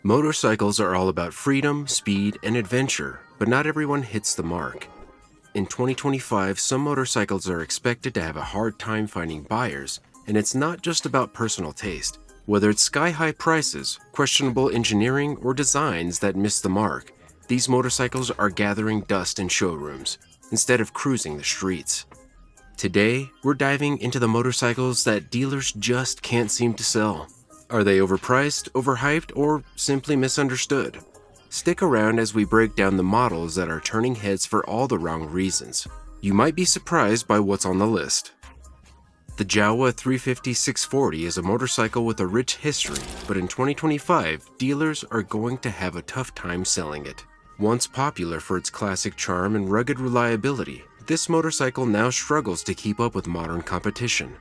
Motorcycles are all about freedom, speed, and adventure, but not everyone hits the mark. In 2025, some motorcycles are expected to have a hard time finding buyers, and it's not just about personal taste. Whether it's sky-high prices, questionable engineering, or designs that miss the mark, these motorcycles are gathering dust in showrooms, instead of cruising the streets. Today, we're diving into the motorcycles that dealers just can't seem to sell. Are they overpriced, overhyped, or simply misunderstood? Stick around as we break down the models that are turning heads for all the wrong reasons. You might be surprised by what's on the list. The Jawa 350/640 is a motorcycle with a rich history, but in 2025, dealers are going to have a tough time selling it. Once popular for its classic charm and rugged reliability, this motorcycle now struggles to keep up with modern competition.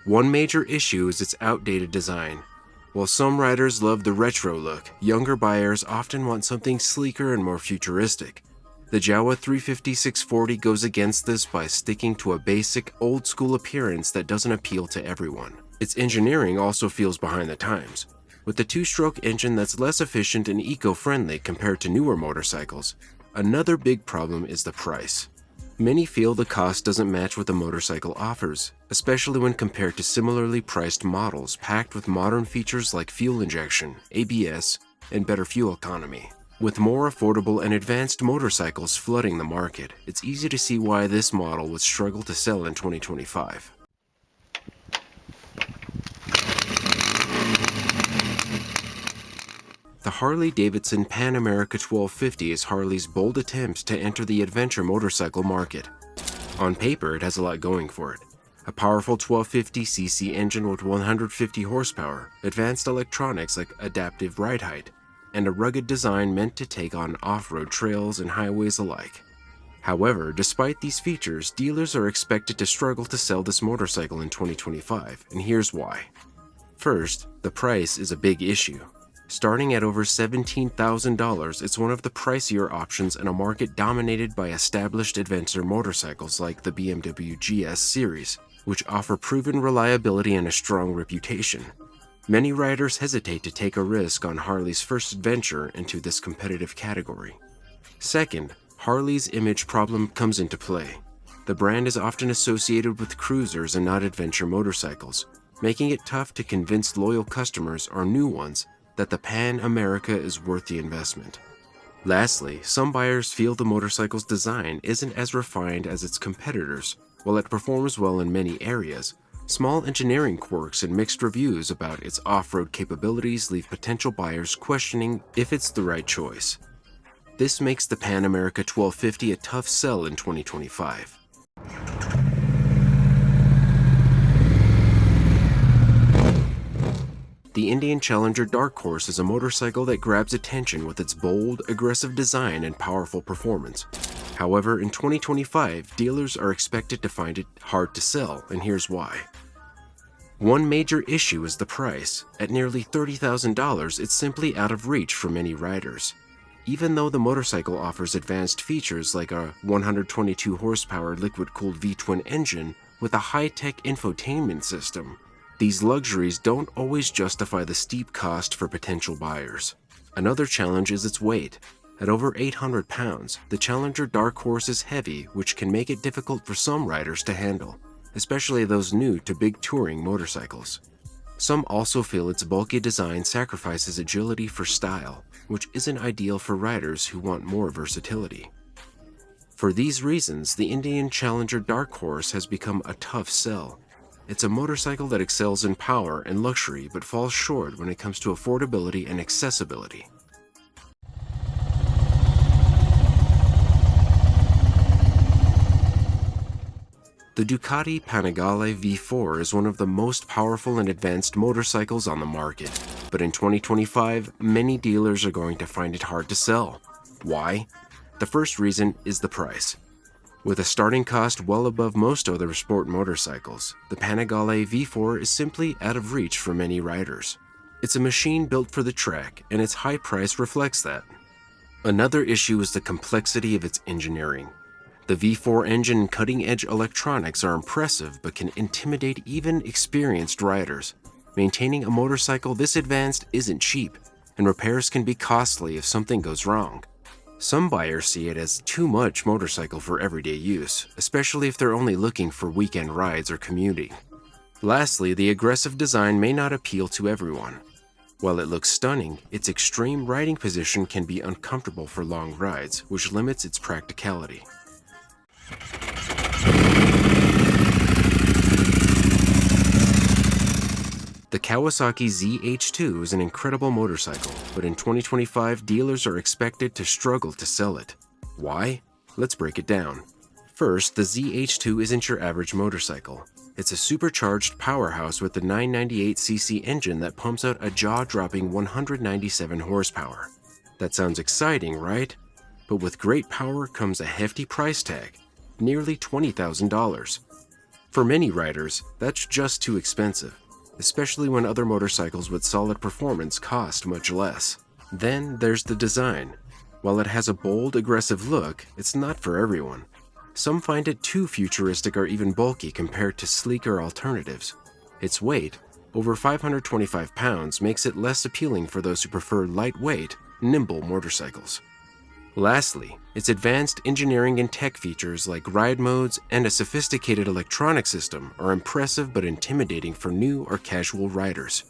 One major issue is its outdated design. While some riders love the retro look, younger buyers often want something sleeker and more futuristic. The Jawa 350/640 goes against this by sticking to a basic, old-school appearance that doesn't appeal to everyone. Its engineering also feels behind the times, with the two-stroke engine that's less efficient and eco-friendly compared to newer motorcycles. Another big problem is the price. Many feel the cost doesn't match what the motorcycle offers, especially when compared to similarly priced models packed with modern features like fuel injection, ABS, and better fuel economy. With more affordable and advanced motorcycles flooding the market, it's easy to see why this model would struggle to sell in 2025. The Harley-Davidson Pan America 1250 is Harley's bold attempt to enter the adventure motorcycle market. On paper, it has a lot going for it. A powerful 1250cc engine with 150 horsepower, advanced electronics like adaptive ride height, and a rugged design meant to take on off-road trails and highways alike. However, despite these features, dealers are expected to struggle to sell this motorcycle in 2025, and here's why. First, the price is a big issue. Starting at over $17,000, it's one of the pricier options in a market dominated by established adventure motorcycles like the BMW GS series, which offer proven reliability and a strong reputation. Many riders hesitate to take a risk on Harley's first adventure into this competitive category. Second, Harley's image problem comes into play. The brand is often associated with cruisers and not adventure motorcycles, making it tough to convince loyal customers or new ones that the Pan America is worth the investment. Lastly, some buyers feel the motorcycle's design isn't as refined as its competitors. While it performs well in many areas, small engineering quirks and mixed reviews about its off-road capabilities leave potential buyers questioning if it's the right choice. This makes the Pan America 1250 a tough sell in 2025. The Indian Challenger Dark Horse is a motorcycle that grabs attention with its bold, aggressive design and powerful performance. However, in 2025, dealers are expected to find it hard to sell, and here's why. One major issue is the price. At nearly $30,000, it's simply out of reach for many riders. Even though the motorcycle offers advanced features like a 122 horsepower liquid-cooled V-twin engine with a high-tech infotainment system, these luxuries don't always justify the steep cost for potential buyers. Another challenge is its weight. At over 800 pounds, the Challenger Dark Horse is heavy, which can make it difficult for some riders to handle, especially those new to big touring motorcycles. Some also feel its bulky design sacrifices agility for style, which isn't ideal for riders who want more versatility. For these reasons, the Indian Challenger Dark Horse has become a tough sell. It's a motorcycle that excels in power and luxury but falls short when it comes to affordability and accessibility. The Ducati Panigale V4 is one of the most powerful and advanced motorcycles on the market, but in 2025, many dealers are going to find it hard to sell. Why? The first reason is the price. With a starting cost well above most other sport motorcycles, the Panigale V4 is simply out of reach for many riders. It's a machine built for the track, and its high price reflects that. Another issue is the complexity of its engineering. The V4 engine and cutting-edge electronics are impressive but can intimidate even experienced riders. Maintaining a motorcycle this advanced isn't cheap, and repairs can be costly if something goes wrong. Some buyers see it as too much motorcycle for everyday use, especially if they're only looking for weekend rides or commuting. Lastly, the aggressive design may not appeal to everyone. While it looks stunning, its extreme riding position can be uncomfortable for long rides, which limits its practicality. The Kawasaki ZH2 is an incredible motorcycle, but in 2025, dealers are expected to struggle to sell it. Why? Let's break it down. First, the ZH2 isn't your average motorcycle. It's a supercharged powerhouse with the 998cc engine that pumps out a jaw-dropping 197 horsepower. That sounds exciting, right? But with great power comes a hefty price tag, nearly $20,000. For many riders, that's just too expensive, especially when other motorcycles with solid performance cost much less. Then there's the design. While it has a bold, aggressive look, it's not for everyone. Some find it too futuristic or even bulky compared to sleeker alternatives. Its weight, over 525 pounds, makes it less appealing for those who prefer lightweight, nimble motorcycles. Lastly, its advanced engineering and tech features like ride modes and a sophisticated electronic system are impressive but intimidating for new or casual riders.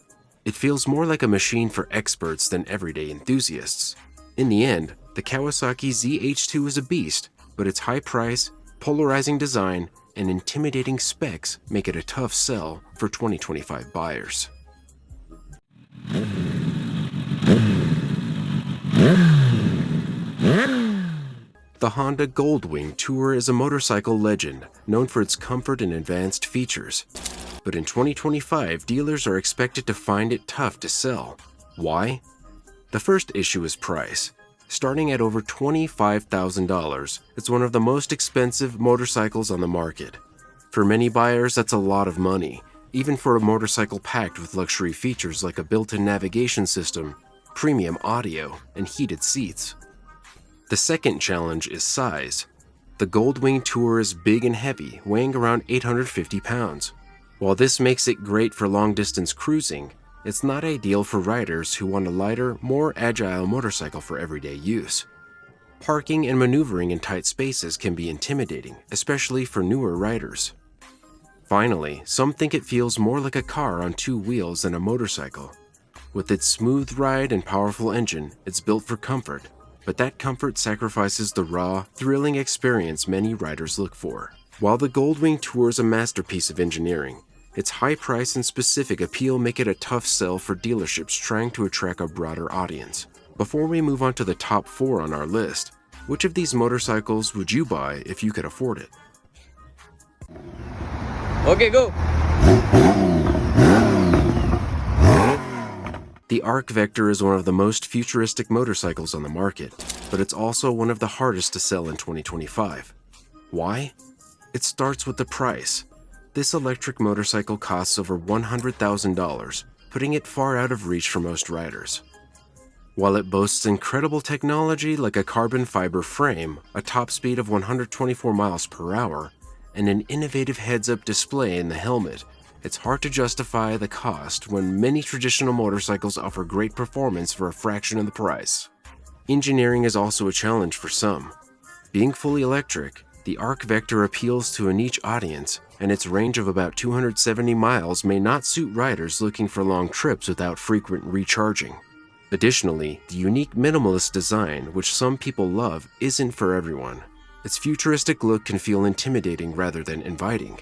It feels more like a machine for experts than everyday enthusiasts. In the end, the Kawasaki ZH2 is a beast, but its high price, polarizing design, and intimidating specs make it a tough sell for 2025 buyers. The Honda Goldwing Tour is a motorcycle legend, known for its comfort and advanced features. But in 2025, dealers are expected to find it tough to sell. Why? The first issue is price. Starting at over $25,000, it's one of the most expensive motorcycles on the market. For many buyers, that's a lot of money, even for a motorcycle packed with luxury features like a built-in navigation system, premium audio, and heated seats. The second challenge is size. The Goldwing Tour is big and heavy, weighing around 850 pounds. While this makes it great for long-distance cruising, it's not ideal for riders who want a lighter, more agile motorcycle for everyday use. Parking and maneuvering in tight spaces can be intimidating, especially for newer riders. Finally, some think it feels more like a car on two wheels than a motorcycle. With its smooth ride and powerful engine, it's built for comfort, but that comfort sacrifices the raw, thrilling experience many riders look for. While the Goldwing Tour is a masterpiece of engineering, its high price and specific appeal make it a tough sell for dealerships trying to attract a broader audience. Before we move on to the top 4 on our list, which of these motorcycles would you buy if you could afford it? Okay, go! The Arc Vector is one of the most futuristic motorcycles on the market, but it's also one of the hardest to sell in 2025. Why? It starts with the price. This electric motorcycle costs over $100,000, putting it far out of reach for most riders. While it boasts incredible technology like a carbon fiber frame, a top speed of 124 miles per hour, and an innovative heads-up display in the helmet, it's hard to justify the cost when many traditional motorcycles offer great performance for a fraction of the price. Engineering is also a challenge for some. Being fully electric, the Arc Vector appeals to a niche audience, and its range of about 270 miles may not suit riders looking for long trips without frequent recharging. Additionally, the unique minimalist design, which some people love, isn't for everyone. Its futuristic look can feel intimidating rather than inviting.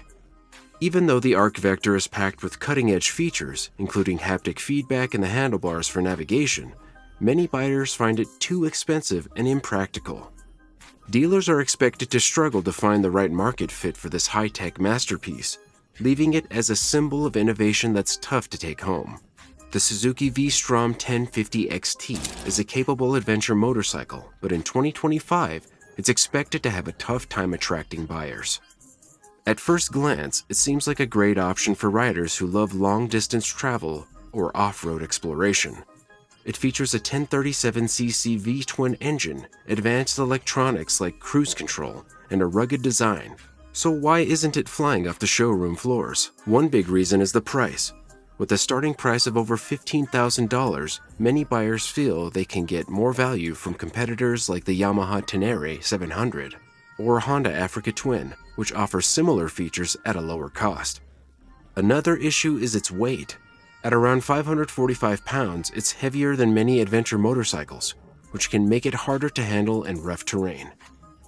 Even though the Arc Vector is packed with cutting-edge features, including haptic feedback and the handlebars for navigation, many buyers find it too expensive and impractical. Dealers are expected to struggle to find the right market fit for this high-tech masterpiece, leaving it as a symbol of innovation that's tough to take home. The Suzuki V-Strom 1050 XT is a capable adventure motorcycle, but in 2025, it's expected to have a tough time attracting buyers. At first glance, it seems like a great option for riders who love long-distance travel or off-road exploration. It features a 1037cc V-twin engine, advanced electronics like cruise control, and a rugged design. So why isn't it flying off the showroom floors? One big reason is the price. With a starting price of over $15,000, many buyers feel they can get more value from competitors like the Yamaha Tenere 700 or Honda Africa Twin, which offers similar features at a lower cost. Another issue is its weight. At around 545 pounds, it's heavier than many adventure motorcycles, which can make it harder to handle in rough terrain.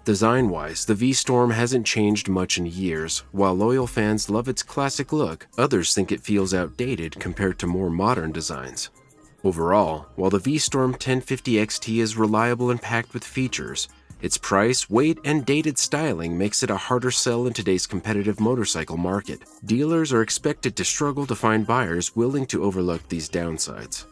Design-wise, the V-Storm hasn't changed much in years. While loyal fans love its classic look, others think it feels outdated compared to more modern designs. Overall, while the V-Storm 1050 XT is reliable and packed with features, its price, weight, and dated styling makes it a harder sell in today's competitive motorcycle market. Dealers are expected to struggle to find buyers willing to overlook these downsides.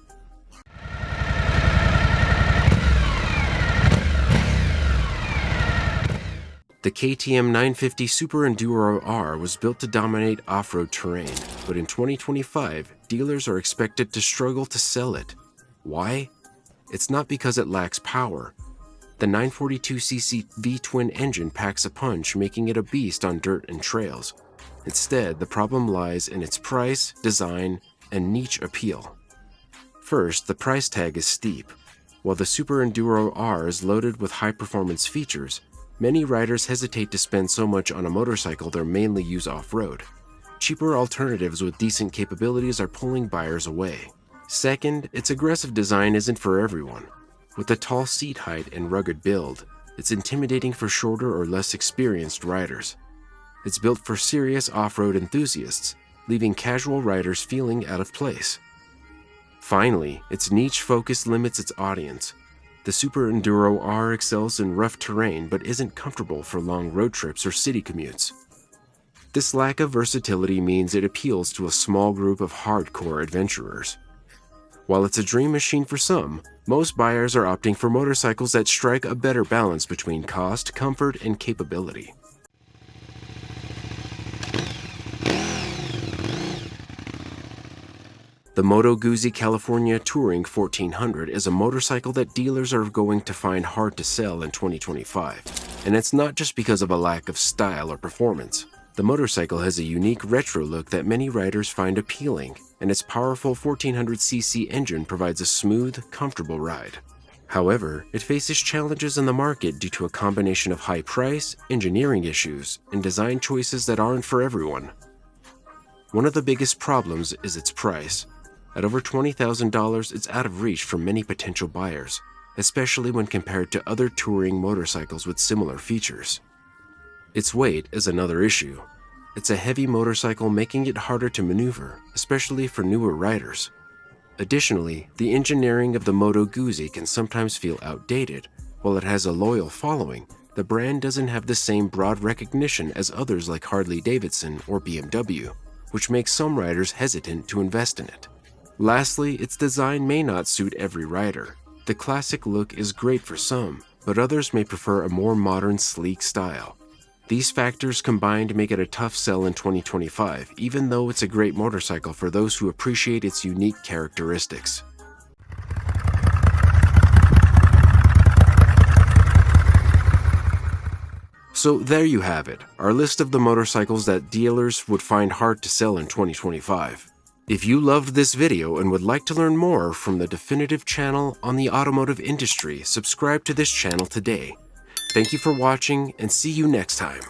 The KTM 950 Super Enduro R was built to dominate off-road terrain, but in 2025, dealers are expected to struggle to sell it. Why? It's not because it lacks power. The 942cc V-twin engine packs a punch, making it a beast on dirt and trails. Instead, the problem lies in its price, design, and niche appeal. First, the price tag is steep. While the Super Enduro R is loaded with high-performance features, many riders hesitate to spend so much on a motorcycle they mainly use off-road. Cheaper alternatives with decent capabilities are pulling buyers away. Second, its aggressive design isn't for everyone. With a tall seat height and rugged build, it's intimidating for shorter or less experienced riders. It's built for serious off-road enthusiasts, leaving casual riders feeling out of place. Finally, its niche focus limits its audience. The Super Enduro R excels in rough terrain but isn't comfortable for long road trips or city commutes. This lack of versatility means it appeals to a small group of hardcore adventurers. While it's a dream machine for some, most buyers are opting for motorcycles that strike a better balance between cost, comfort, and capability. The Moto Guzzi California Touring 1400 is a motorcycle that dealers are going to find hard to sell in 2025. And it's not just because of a lack of style or performance. The motorcycle has a unique retro look that many riders find appealing, and its powerful 1400cc engine provides a smooth, comfortable ride. However, it faces challenges in the market due to a combination of high price, engineering issues, and design choices that aren't for everyone. One of the biggest problems is its price. At over $20,000, it's out of reach for many potential buyers, especially when compared to other touring motorcycles with similar features. Its weight is another issue. It's a heavy motorcycle, making it harder to maneuver, especially for newer riders. Additionally, the engineering of the Moto Guzzi can sometimes feel outdated. While it has a loyal following, the brand doesn't have the same broad recognition as others like Harley-Davidson or BMW, which makes some riders hesitant to invest in it. Lastly, its design may not suit every rider. The classic look is great for some, but others may prefer a more modern, sleek style. These factors combined make it a tough sell in 2025, even though it's a great motorcycle for those who appreciate its unique characteristics. So there you have it, our list of the motorcycles that dealers would find hard to sell in 2025. If you loved this video and would like to learn more from the definitive channel on the automotive industry, subscribe to this channel today. Thank you for watching, and see you next time.